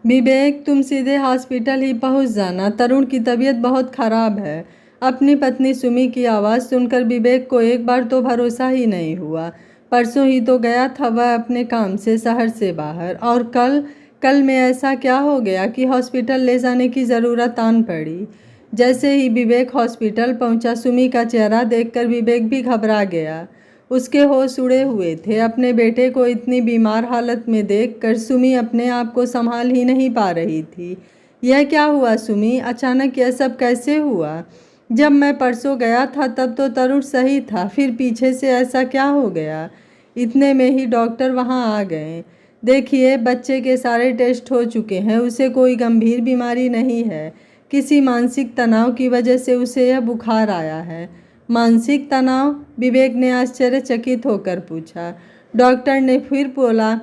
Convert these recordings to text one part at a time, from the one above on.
विवेक, तुम सीधे हॉस्पिटल ही पहुंच जाना, तरुण की तबीयत बहुत खराब है। अपनी पत्नी सुमी की आवाज़ सुनकर विवेक को एक बार तो भरोसा ही नहीं हुआ। परसों ही तो गया था वह अपने काम से शहर से बाहर, और कल कल में ऐसा क्या हो गया कि हॉस्पिटल ले जाने की ज़रूरत आन पड़ी। जैसे ही विवेक हॉस्पिटल पहुंचा, सुमी का चेहरा देखकर विवेक भी घबरा गया। उसके होश उड़े हुए थे। अपने बेटे को इतनी बीमार हालत में देखकर सुमी अपने आप को संभाल ही नहीं पा रही थी। यह क्या हुआ सुमी? अचानक यह सब कैसे हुआ? जब मैं परसों गया था तब तो तरुण सही था, फिर पीछे से ऐसा क्या हो गया? इतने में ही डॉक्टर वहां आ गए। देखिए, बच्चे के सारे टेस्ट हो चुके हैं, उसे कोई गंभीर बीमारी नहीं है। किसी मानसिक तनाव की वजह से उसे यह बुखार आया है। मानसिक तनाव? विवेक ने आश्चर्यचकित होकर पूछा। डॉक्टर ने फिर बोला,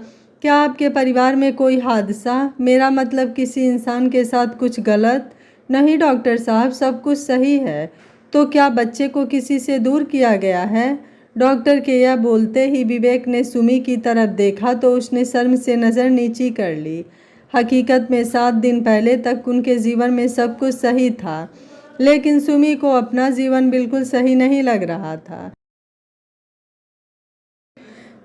क्या आपके परिवार में कोई हादसा? मेरा मतलब किसी इंसान के साथ कुछ गलत? नहीं डॉक्टर साहब, सब कुछ सही है। तो क्या बच्चे को किसी से दूर किया गया है? डॉक्टर के यह बोलते ही विवेक ने सुमी की तरफ देखा तो उसने शर्म से नज़र नीची कर ली। हकीकत में 7 दिन पहले तक उनके जीवन में सब कुछ सही था, लेकिन सुमी को अपना जीवन बिल्कुल सही नहीं लग रहा था।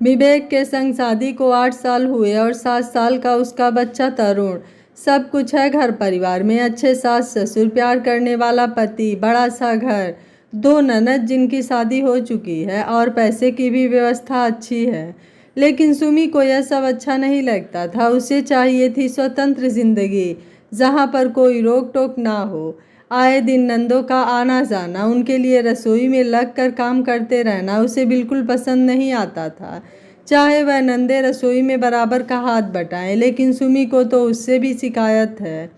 विवेक के संग शादी को 8 साल हुए और 7 साल का उसका बच्चा तरुण। सब कुछ है घर परिवार में, अच्छे सास ससुर, प्यार करने वाला पति, बड़ा सा घर, 2 ननद जिनकी शादी हो चुकी है, और पैसे की भी व्यवस्था अच्छी है। लेकिन सुमी को यह सब अच्छा नहीं लगता था। उसे चाहिए थी स्वतंत्र जिंदगी, जहाँ पर कोई रोक टोक ना हो। आए दिन नंदों का आना जाना, उनके लिए रसोई में लग कर काम करते रहना उसे बिल्कुल पसंद नहीं आता था। चाहे वह नंदे रसोई में बराबर का हाथ बटाएं, लेकिन सुमी को तो उससे भी शिकायत है।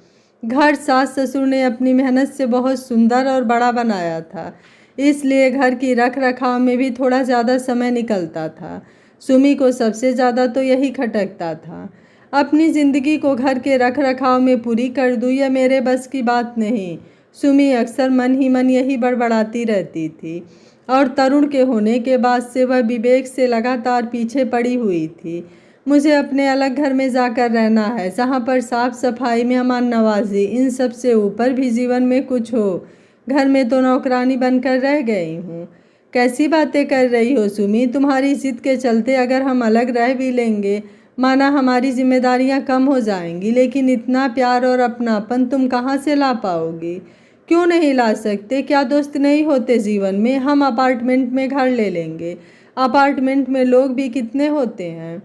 घर सास ससुर ने अपनी मेहनत से बहुत सुंदर और बड़ा बनाया था, इसलिए घर की रख रखाव में भी थोड़ा ज़्यादा समय निकलता था। सुमी को सबसे ज़्यादा तो यही खटकता था। अपनी ज़िंदगी को घर के रख रखाव में पूरी कर दूँ, यह मेरे बस की बात नहीं। सुमी अक्सर मन ही मन यही बड़बड़ाती रहती थी, और तरुण के होने के बाद से वह विवेक से लगातार पीछे पड़ी हुई थी। मुझे अपने अलग घर में जाकर रहना है, जहाँ पर साफ सफाई, मेहमान नवाजी, इन सब से ऊपर भी जीवन में कुछ हो। घर में तो नौकरानी बनकर रह गई हूँ। कैसी बातें कर रही हो सुमी? तुम्हारी जिद के चलते अगर हम अलग रह भी लेंगे, माना हमारी जिम्मेदारियां कम हो जाएंगी, लेकिन इतना प्यार और अपनापन तुम कहाँ से ला पाओगी? क्यों नहीं ला सकते? क्या दोस्त नहीं होते जीवन में? हम अपार्टमेंट में घर ले लेंगे। अपार्टमेंट में लोग भी कितने होते हैं।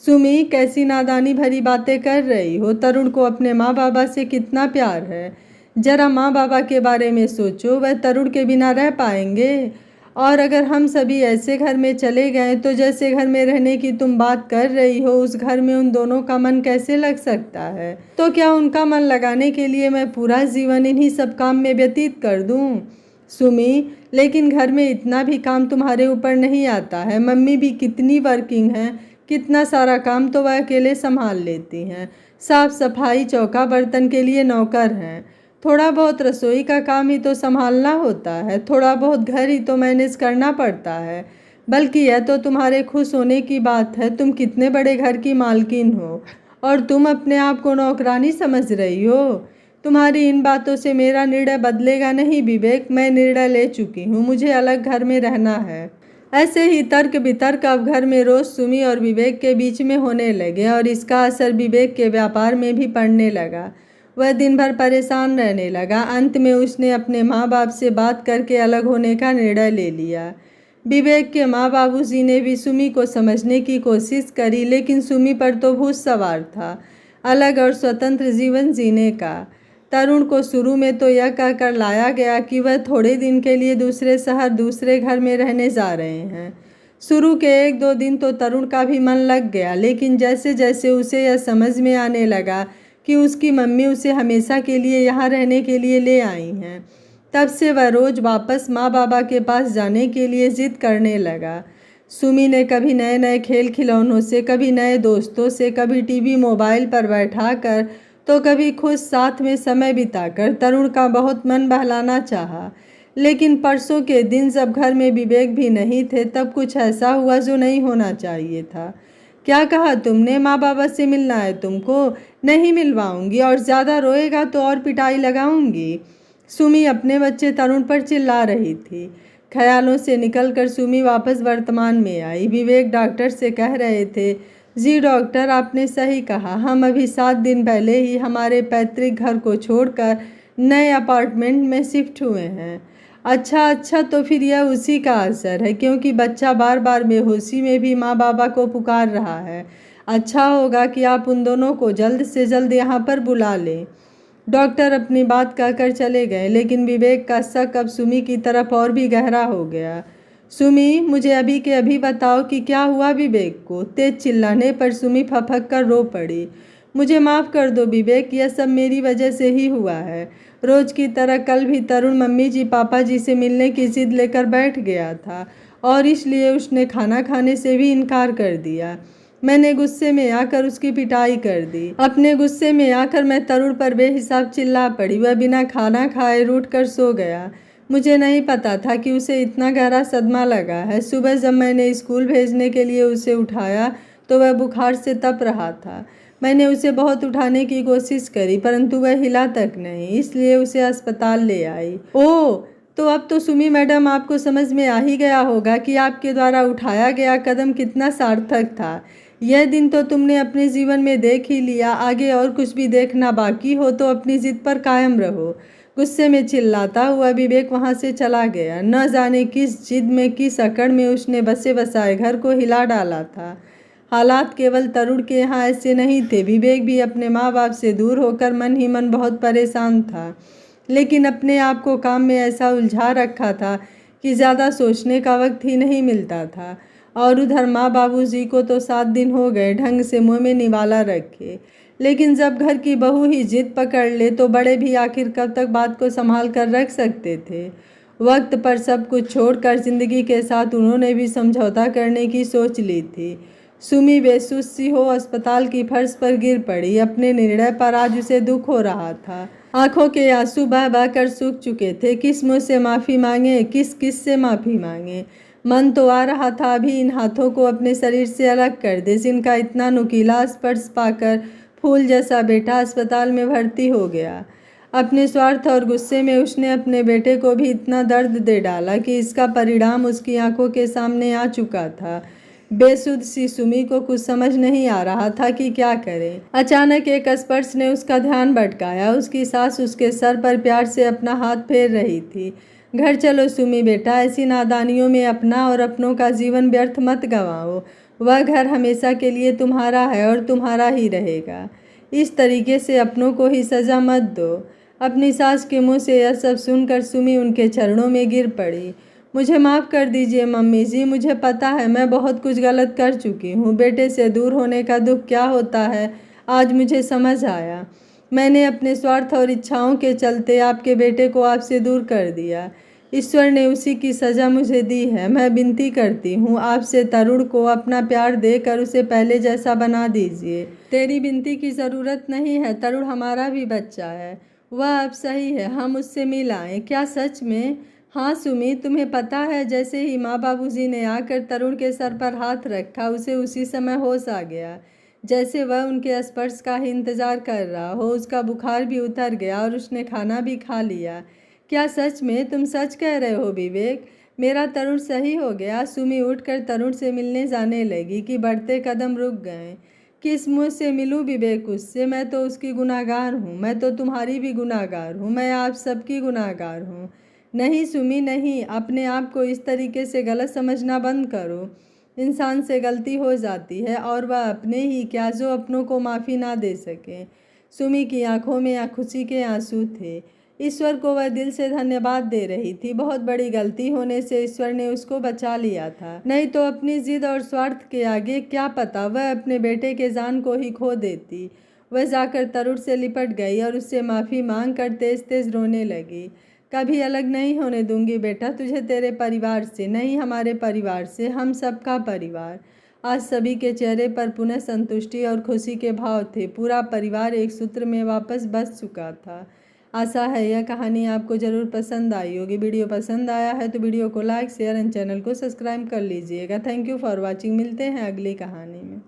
सुमी, कैसी नादानी भरी बातें कर रही हो? तरुण को अपने माँ बाबा से कितना प्यार है। जरा माँ बाबा के बारे में सोचो, वह तरुण के बिना रह पाएंगे? और अगर हम सभी ऐसे घर में चले गए तो जैसे घर में रहने की तुम बात कर रही हो, उस घर में उन दोनों का मन कैसे लग सकता है? तो क्या उनका मन लगाने के लिए मैं पूरा जीवन इन्हीं सब काम में व्यतीत कर दूं? सुमी, लेकिन घर में इतना भी काम तुम्हारे ऊपर नहीं आता है। मम्मी भी कितनी वर्किंग हैं, कितना सारा काम तो वह अकेले संभाल लेती हैं। साफ सफाई, चौका बर्तन के लिए नौकर हैं। थोड़ा बहुत रसोई का काम ही तो संभालना होता है, थोड़ा बहुत घर ही तो मैनेज करना पड़ता है। बल्कि यह तो तुम्हारे खुश होने की बात है। तुम कितने बड़े घर की मालकिन हो, और तुम अपने आप को नौकरानी समझ रही हो। तुम्हारी इन बातों से मेरा निर्णय बदलेगा नहीं विवेक। मैं निर्णय ले चुकी हूँ, मुझे अलग घर में रहना है। ऐसे ही तर्क वितर्क अब घर में रोज सुमी और विवेक के बीच में होने लगे, और इसका असर विवेक के व्यापार में भी पड़ने लगा। वह दिन भर परेशान रहने लगा। अंत में उसने अपने माँ बाप से बात करके अलग होने का निर्णय ले लिया। विवेक के माँ बाबूजी ने भी सुमी को समझने की कोशिश करी, लेकिन सुमी पर तो भूत सवार था अलग और स्वतंत्र जीवन जीने का। तरुण को शुरू में तो यह कहकर लाया गया कि वह थोड़े दिन के लिए दूसरे शहर, दूसरे घर में रहने जा रहे हैं। शुरू के 1-2 दिन तो तरुण का भी मन लग गया, लेकिन जैसे जैसे उसे यह समझ में आने लगा कि उसकी मम्मी उसे हमेशा के लिए यहाँ रहने के लिए ले आई हैं, तब से वह रोज़ वापस माँ बाबा के पास जाने के लिए जिद करने लगा। सुमी ने कभी नए नए खेल खिलौनों से, कभी नए दोस्तों से, कभी टीवी मोबाइल पर बैठा कर, तो कभी खुद साथ में समय बिताकर तरुण का बहुत मन बहलाना चाहा। लेकिन परसों के दिन जब घर में विवेक भी नहीं थे, तब कुछ ऐसा हुआ जो नहीं होना चाहिए था। क्या कहा तुमने? माँ बाबा से मिलना है तुमको? नहीं मिलवाऊंगी, और ज़्यादा रोएगा तो और पिटाई लगाऊंगी। सुमी अपने बच्चे तरुण पर चिल्ला रही थी। ख्यालों से निकलकर सुमी वापस वर्तमान में आई। विवेक डॉक्टर से कह रहे थे, जी डॉक्टर, आपने सही कहा। हम अभी 7 दिन पहले ही हमारे पैतृक घर को छोड़कर नए अपार्टमेंट में शिफ्ट हुए हैं। अच्छा, तो फिर यह उसी का असर है, क्योंकि बच्चा बार बार बेहोशी में भी माँ बाबा को पुकार रहा है। अच्छा होगा कि आप उन दोनों को जल्द से जल्द यहाँ पर बुला लें। डॉक्टर अपनी बात कहकर चले गए, लेकिन विवेक का शक अब सुमी की तरफ और भी गहरा हो गया। सुमी, मुझे अभी के अभी बताओ कि क्या हुआ विवेक को? तेज चिल्लाने पर सुमी फपक कर रो पड़ी। मुझे माफ़ कर दो विवेक, यह सब मेरी वजह से ही हुआ है। रोज की तरह कल भी तरुण मम्मी जी पापा जी से मिलने की जिद लेकर बैठ गया था, और इसलिए उसने खाना खाने से भी इनकार कर दिया। मैंने गुस्से में आकर उसकी पिटाई कर दी। अपने गुस्से में आकर मैं तरुण पर बेहिसाब चिल्ला पड़ी। वह बिना खाना खाए रूठ कर सो गया। मुझे नहीं पता था कि उसे इतना गहरा सदमा लगा है। सुबह जब मैंने स्कूल भेजने के लिए उसे उठाया तो वह बुखार से तप रहा था। मैंने उसे बहुत उठाने की कोशिश करी, परंतु वह हिला तक नहीं, इसलिए उसे अस्पताल ले आई। ओह, तो अब तो सुमी मैडम आपको समझ में आ ही गया होगा कि आपके द्वारा उठाया गया कदम कितना सार्थक था। यह दिन तो तुमने अपने जीवन में देख ही लिया, आगे और कुछ भी देखना बाकी हो तो अपनी जिद पर कायम रहो। गुस्से में चिल्लाता हुआ विवेक वहां से चला गया। न जाने किस जिद में, किस अकड़ में उसने बसे बसाए घर को हिला डाला था। हालात केवल तरुण के यहाँ ऐसे नहीं थे। विवेक भी अपने माँ बाप से दूर होकर मन ही मन बहुत परेशान था, लेकिन अपने आप को काम में ऐसा उलझा रखा था कि ज़्यादा सोचने का वक्त ही नहीं मिलता था। और उधर माँ बाबूजी को तो 7 दिन हो गए ढंग से मुँह में निवाला रखे, लेकिन जब घर की बहू ही जिद पकड़ ले तो बड़े भी आखिर कब तक बात को संभाल कर रख सकते थे। वक्त पर सब कुछ छोड़कर जिंदगी के साथ उन्होंने भी समझौता करने की सोच ली थी। सुमी बेसुध सी हो अस्पताल की फर्श पर गिर पड़ी। अपने निर्णय पर आज उसे दुख हो रहा था। आंखों के आंसू बह बह कर सूख चुके थे। किस मुँह से माफ़ी मांगे, किस किस से माफ़ी मांगे। मन तो आ रहा था अभी इन हाथों को अपने शरीर से अलग कर दे, जिनका इतना नुकीला स्पर्श पाकर फूल जैसा बेटा अस्पताल में भर्ती हो गया। अपने स्वार्थ और गुस्से में उसने अपने बेटे को भी इतना दर्द दे डाला कि इसका परिणाम उसकी आंखों के सामने आ चुका था। बेसुध सी सुमी को कुछ समझ नहीं आ रहा था कि क्या करे। अचानक एक स्पर्श ने उसका ध्यान भटकाया। उसकी सास उसके सर पर प्यार से अपना हाथ फेर रही थी। घर चलो सुमी बेटा, ऐसी नादानियों में अपना और अपनों का जीवन व्यर्थ मत गंवाओ। वह घर हमेशा के लिए तुम्हारा है और तुम्हारा ही रहेगा। इस तरीके से अपनों को ही सज़ा मत दो। अपनी सास के मुंह से यह सब सुनकर सुमी उनके चरणों में गिर पड़ी। मुझे माफ़ कर दीजिए मम्मी जी, मुझे पता है मैं बहुत कुछ गलत कर चुकी हूँ। बेटे से दूर होने का दुख क्या होता है आज मुझे समझ आया। मैंने अपने स्वार्थ और इच्छाओं के चलते आपके बेटे को आपसे दूर कर दिया। ईश्वर ने उसी की सज़ा मुझे दी है। मैं विनती करती हूँ आपसे, तरुण को अपना प्यार देकर उसे पहले जैसा बना दीजिए। तेरी विनती की ज़रूरत नहीं है, तरुण हमारा भी बच्चा है। वह अब सही है, हम उससे मिल आएँ। क्या सच में? हाँ सुमी, तुम्हें पता है जैसे ही माँ बाबूजी ने आकर तरुण के सर पर हाथ रखा, उसे उसी समय होश आ गया, जैसे वह उनके स्पर्श का ही इंतज़ार कर रहा हो। उसका बुखार भी उतर गया और उसने खाना भी खा लिया। क्या सच में? तुम सच कह रहे हो विवेक? मेरा तरुण सही हो गया? सुमी उठकर तरुण से मिलने जाने लगी कि बढ़ते कदम रुक गए। किस मुँह से मिलूं विवेक उससे? मैं तो उसकी गुनाहगार हूँ। मैं तो तुम्हारी भी गुनाहगार हूँ। मैं आप सबकी गुनाहगार हूँ। नहीं सुमी नहीं, अपने आप को इस तरीके से गलत समझना बंद करो। इंसान से गलती हो जाती है और वह अपने ही क्या जो अपनों को माफ़ी ना दे सके। सुमी की आंखों में खुशी के आंसू थे। ईश्वर को वह दिल से धन्यवाद दे रही थी। बहुत बड़ी गलती होने से ईश्वर ने उसको बचा लिया था, नहीं तो अपनी जिद और स्वार्थ के आगे क्या पता वह अपने बेटे के जान को ही खो देती। वह जाकर तरुण से लिपट गई और उससे माफ़ी मांग कर तेज तेज रोने लगी। कभी अलग नहीं होने दूंगी बेटा तुझे तेरे परिवार से, नहीं हमारे परिवार से, हम सबका परिवार। आज सभी के चेहरे पर पुनः संतुष्टि और खुशी के भाव थे। पूरा परिवार एक सूत्र में वापस बस चुका था। आशा है यह कहानी आपको ज़रूर पसंद आई होगी। वीडियो पसंद आया है तो वीडियो को लाइक शेयर एंड चैनल को सब्सक्राइब कर लीजिएगा। Thank you for watching. मिलते हैं अगली कहानी में।